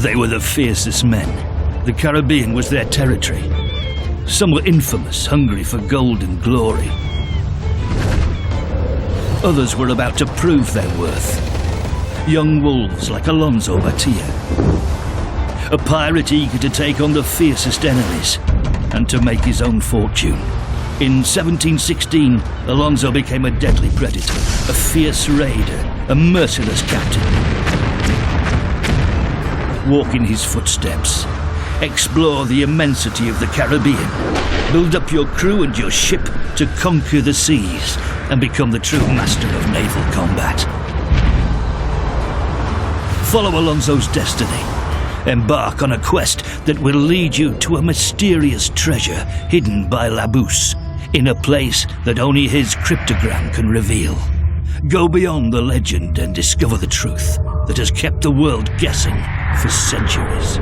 They were the fiercest men. The Caribbean was their territory. Some were infamous, hungry for gold and glory. Others were about to prove their worth. Young wolves like Alonso Batia. A pirate eager to take on the fiercest enemies and to make his own fortune. In 1716, Alonso became a deadly predator, a fierce raider, a merciless captain. Walk in his footsteps. Explore the immensity of the Caribbean. Build up your crew and your ship to conquer the seas and become the true master of naval combat. Follow Alonso's destiny. Embark on a quest that will lead you to a mysterious treasure hidden by Labousse, in a place that only his cryptogram can reveal. Go beyond the legend and discover the truth that has kept the world guessing for centuries.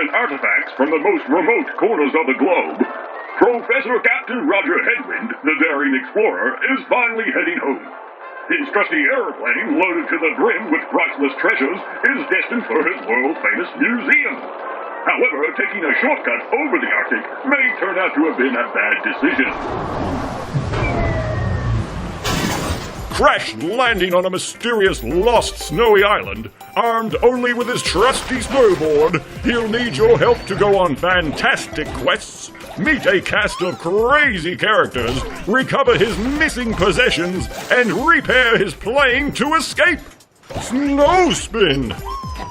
and artifacts from the most remote corners of the globe, Professor Captain Roger Headwind, the daring explorer, is finally heading home. His trusty airplane, loaded to the brim with priceless treasures, is destined for his world-famous museum. However, taking a shortcut over the Arctic may turn out to have been a bad decision. Crash landing on a mysterious lost snowy island, armed only with his trusty snowboard, he'll need your help to go on fantastic quests, meet a cast of crazy characters, recover his missing possessions, and repair his plane to escape. Snowspin!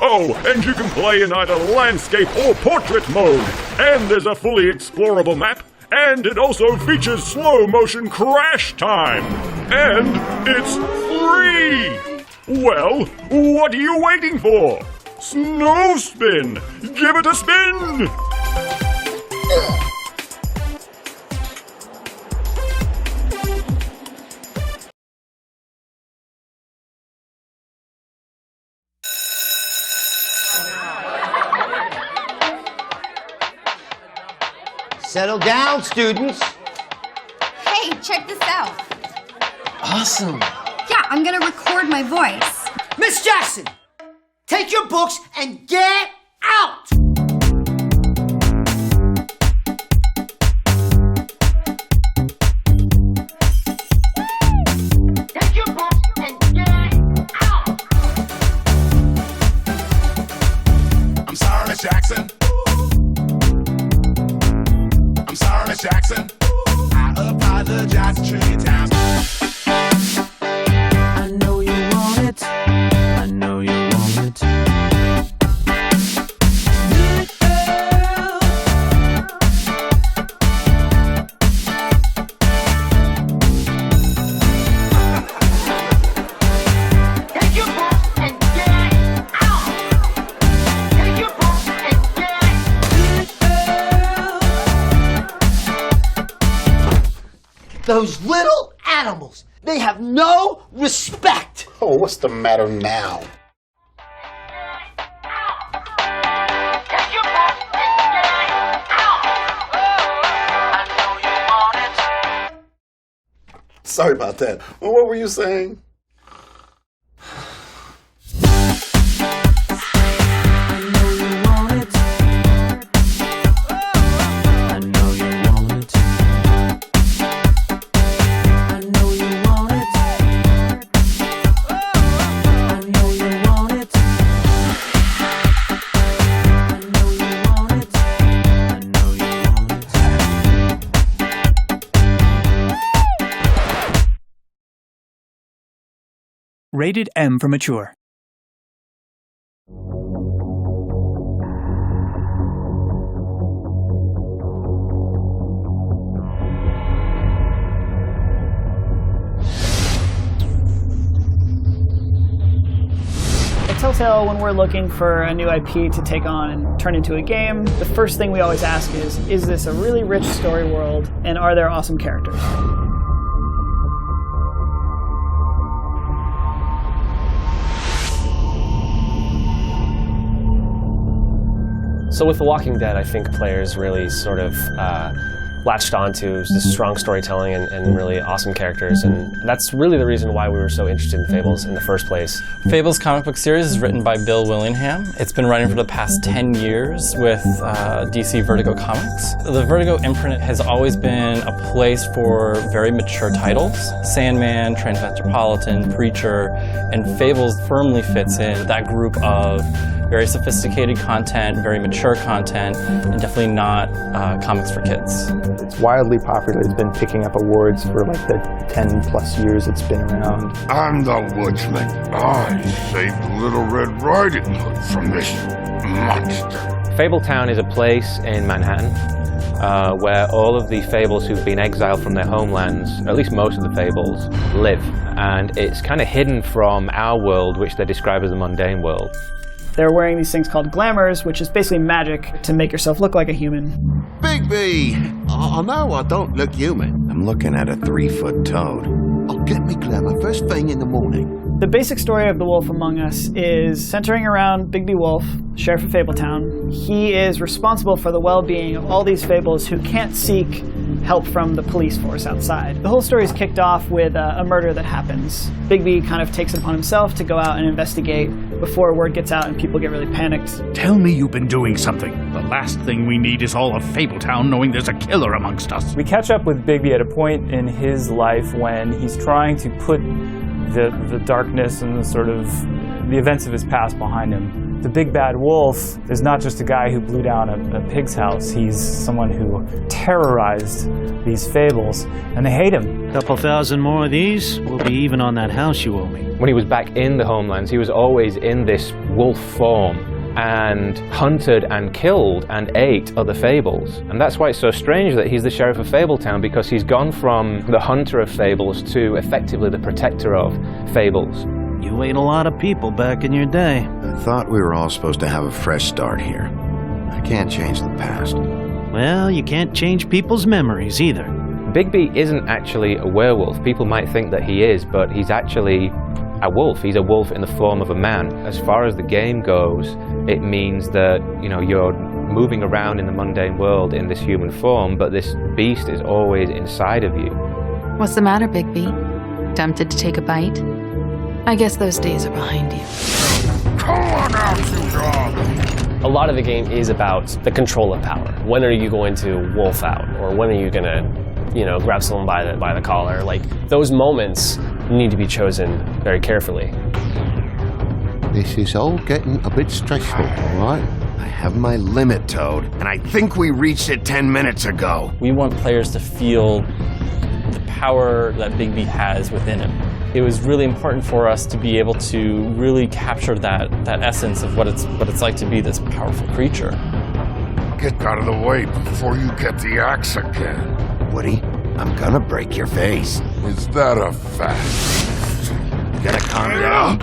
Oh, and you can play in either landscape or portrait mode, and there's a fully explorable map. And it also features slow-motion crash time. And it's free! Well, what are you waiting for? Snowspin! Give it a spin! Settle down, students. Hey, check this out. Awesome. Yeah, I'm gonna record my voice. Miss Jackson, take your books and get out! Take your books and get out! I'm sorry, Miss Jackson. I'm sorry, Miss Jackson. I apologize a trillion times. I know you want it. I know you want it. Take your books and get out! Take your books and get... Those little animals, they have no respect! Oh, what's the matter now? Take your books and get out! I know you want it. Sorry about that. Well, what were you saying? I know you want it. I know you want it. I know you want it. I know you want it. I know you want it. I know you want it. Rated M for mature. At Telltale, when we're looking for a new IP to take on and turn into a game, the first thing we always ask is this a really rich story world, and are there awesome characters? So with The Walking Dead, I think players really sort of latched onto this strong storytelling and really awesome characters, and that's really the reason why we were so interested in Fables in the first place. Fables comic book series is written by Bill Willingham. It's been running for the past 10 years with DC Vertigo Comics. The Vertigo imprint has always been a place for very mature titles. Sandman, Transmetropolitan, Preacher, and Fables firmly fits in that group of very sophisticated content, very mature content, and definitely not comics for kids. It's wildly popular. It's been picking up awards for like the 10 plus years it's been around. I'm the woodsman. I saved Little Red Riding Hood from this monster. Fabletown is a place in Manhattan where all of the Fables who've been exiled from their homelands, or at least most of the Fables, live. And it's kind of hidden from our world, which they describe as the mundane world. They're wearing these things called glamours, which is basically magic to make yourself look like a human. Bigby! I know I don't look human. I'm looking at a 3-foot toad. I'll get me glamour first thing in the morning. The basic story of The Wolf Among Us is centering around Bigby Wolf, Sheriff of Fabletown. He is responsible for the well-being of all these fables who can't seek help from the police force outside. The whole story is kicked off with a murder that happens. Bigby kind of takes it upon himself to go out and investigate before word gets out and people get really panicked. Tell me you've been doing something. The last thing we need is all of Fabletown knowing there's a killer amongst us. We catch up with Bigby at a point in his life when he's trying to put the darkness and the sort of the events of his past behind him. The big bad wolf is not just a guy who blew down a pig's house. He's someone who terrorized these fables, and they hate him. A couple thousand more of these, we'll be even on that house you owe me. When he was back in the homelands, he was always in this wolf form and hunted and killed and ate other fables. And that's why it's so strange that he's the Sheriff of Fabletown, because he's gone from the hunter of fables to effectively the protector of fables. You ate a lot of people back in your day. I thought we were all supposed to have a fresh start here. I can't change the past. Well, you can't change people's memories either. Bigby isn't actually a werewolf. People might think that he is, but he's actually a wolf. He's a wolf in the form of a man. As far as the game goes, it means that, you know, you're moving around in the mundane world in this human form, but this beast is always inside of you. What's the matter, Bigby? Tempted to take a bite? I guess those days are behind you. Come on out, you dog! A lot of the game is about the control of power. When are you going to wolf out? Or when are you going to, you know, grab someone by the collar? Like, those moments need to be chosen very carefully. This is all getting a bit stressful, all right? I have my limit, Toad, and I think we reached it 10 minutes ago. We want players to feel the power that Bigby has within him. It was really important for us to be able to really capture that essence of what it's like to be this powerful creature. Get out of the way before you get the axe again. Woody, I'm gonna break your face. Is that a fact? You gotta calm down.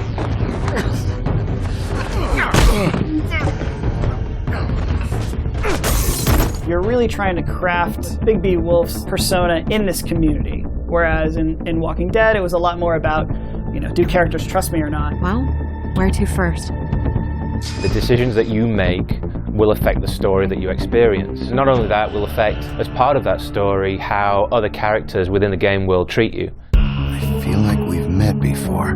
You're really trying to craft Bigby Wolf's persona in this community. Whereas in Walking Dead, it was a lot more about, you know, do characters trust me or not? Well, where to first? The decisions that you make will affect the story that you experience. Not only that, will affect, as part of that story, how other characters within the game will treat you. I feel like we've met before.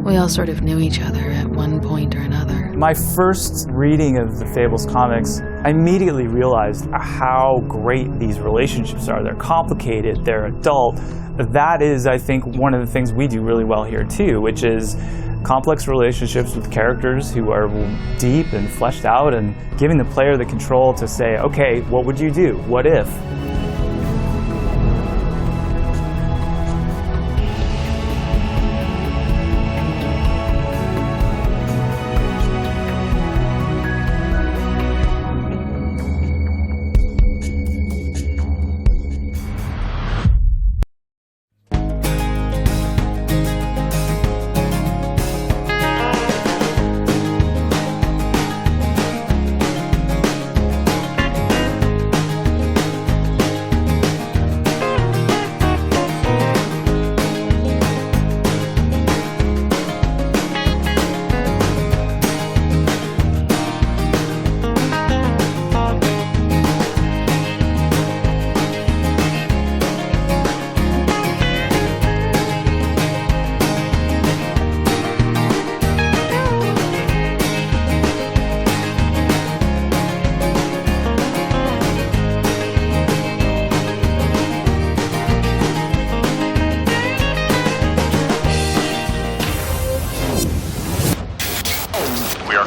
We all sort of knew each other at one point or another. My first reading of the Fables comics, I immediately realized how great these relationships are. They're complicated, they're adult. But that is, I think, one of the things we do really well here too, which is complex relationships with characters who are deep and fleshed out, and giving the player the control to say, okay, what would you do? What if?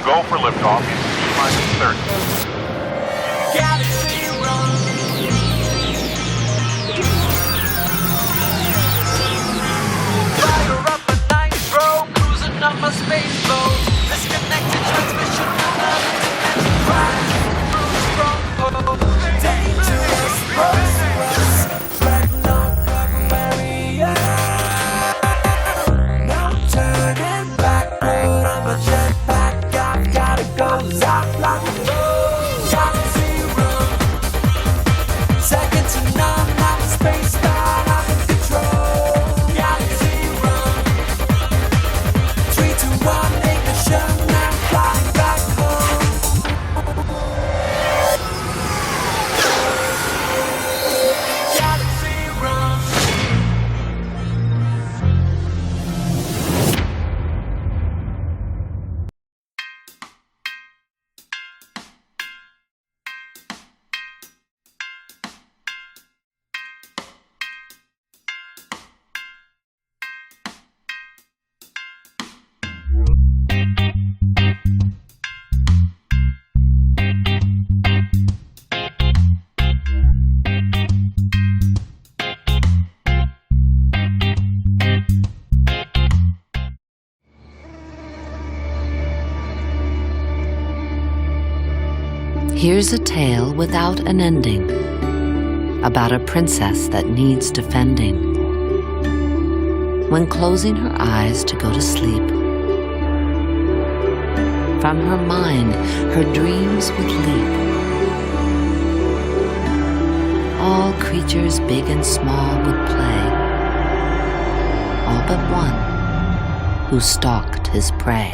Go for liftoff in T-minus 30. Galaxy run. Fire up a nitro, cruising up a space boat. Disconnected transmission. Rise through stronghold. Dangerous, prosperous, treading on from where we are. No turning back, road on the jetpack. Here's a tale without an ending, about a princess that needs defending. When closing her eyes to go to sleep, from her mind her dreams would leap. All creatures big and small would play, all but one who stalked his prey.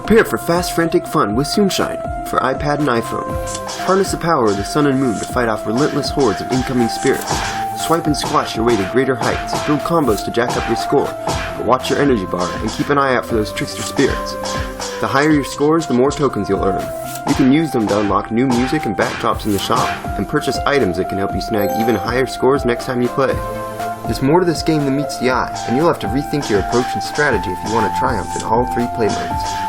Prepare for fast, frantic fun with Sunshine for iPad and iPhone. Harness the power of the sun and moon to fight off relentless hordes of incoming spirits. Swipe and squash your way to greater heights, build combos to jack up your score, but watch your energy bar and keep an eye out for those trickster spirits. The higher your scores, the more tokens you'll earn. You can use them to unlock new music and backdrops in the shop, and purchase items that can help you snag even higher scores next time you play. There's more to this game than meets the eye, and you'll have to rethink your approach and strategy if you want to triumph in all 3 play modes.